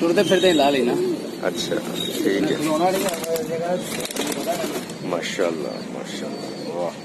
ٹرتے پھرتے لا لینا. اچھا ٹھیک ہے. ماشاء اللہ ماشاء اللہ واہ.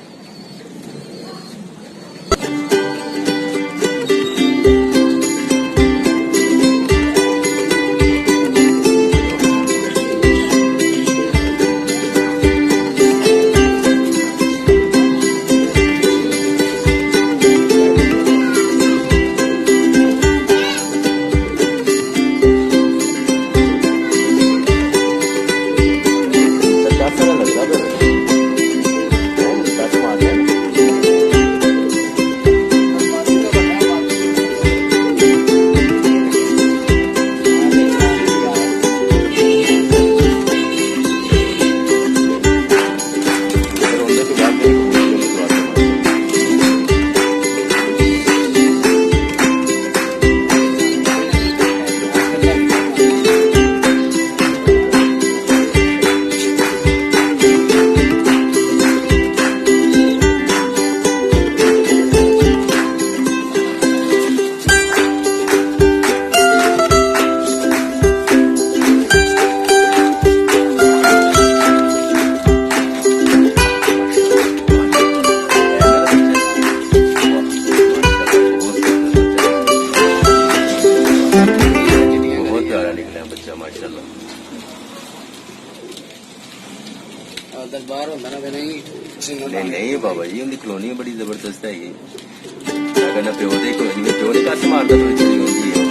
نہیں بابا جی ان کالونی بڑی زبردست ہے. پیو پیو نے کٹ مارتا تھوڑی چلی ہوتی ہے.